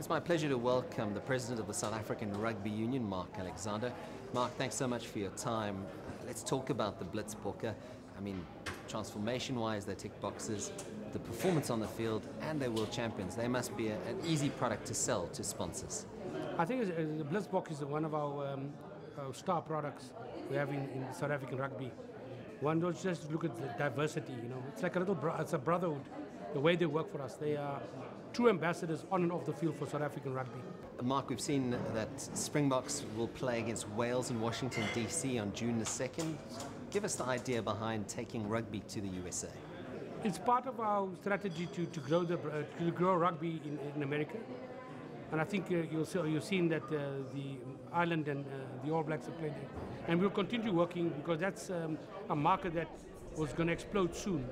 It's my pleasure to welcome the President of the South African Rugby Union, Mark Alexander. Mark, thanks so much for your time. Let's talk about the Blitzbokke. I mean, transformation-wise, they tick boxes, the performance on the field, and they're world champions. They must be an easy product to sell to sponsors. I think the Blitzbokke is one of our star products we have in South African rugby. One don't just look at the diversity, you know. It's like it's a brotherhood. The way they work for us, they are true ambassadors on and off the field for South African rugby. Mark, we've seen that Springboks will play against Wales in Washington, D.C. on June the 2nd. Give us the idea behind taking rugby to the USA. It's part of our strategy to grow rugby in America. And I think you've seen that the Ireland and the All Blacks have played there. And we'll continue working because that's a market that was going to explode soon,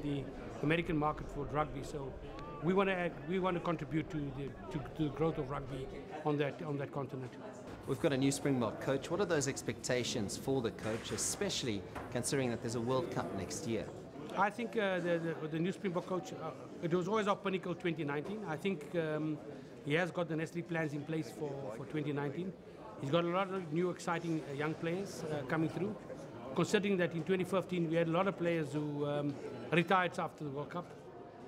the American market for rugby. So we want to contribute to the growth of rugby on that continent. We've got a new Springbok coach. What are those expectations for the coach, especially considering that there's a World Cup next year? I think the new Springbok coach, it was always our pinnacle 2019. I think he has got the necessary plans in place for 2019. He's got a lot of new exciting young players coming through. Considering that in 2015 we had a lot of players who retired after the World Cup.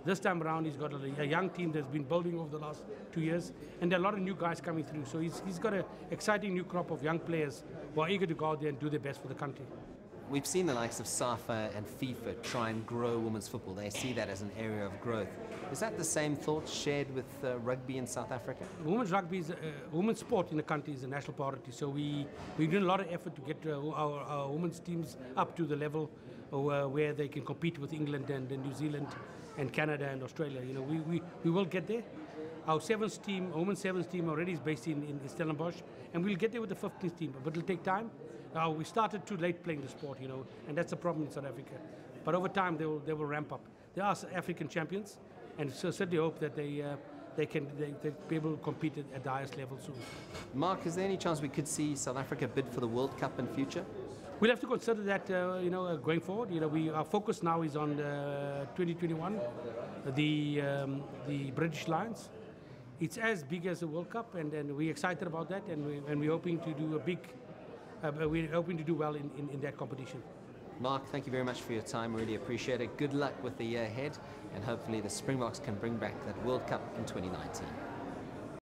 This time around he's got a young team that's been building over the last 2 years, and there are a lot of new guys coming through. So he's got an exciting new crop of young players who are eager to go out there and do their best for the country. We've seen the likes of SAFA and FIFA try and grow women's football. They see that as an area of growth. Is that the same thought shared with rugby in South Africa? Women's rugby is women's sport in the country is a national priority. So we're doing a lot of effort to get our women's teams up to the level where they can compete with England and New Zealand and Canada and Australia. You know, we will get there. Our women's sevens team already is based in Stellenbosch, and we'll get there with the 15th team, but it'll take time. We started too late playing the sport, you know, and that's a problem in South Africa. But over time, they will ramp up. They are African champions, and so certainly hope that they'll be able to compete at the highest level soon. Mark, is there any chance we could see South Africa bid for the World Cup in future? We'll have to consider that, going forward. You know, our focus now is on 2021, the British Lions. It's as big as the World Cup, and we're excited about that, and we're hoping to do we're hoping to do well in that competition. Mark, thank you very much for your time. Really appreciate it. Good luck with the year ahead, and hopefully the Springboks can bring back that World Cup in 2019.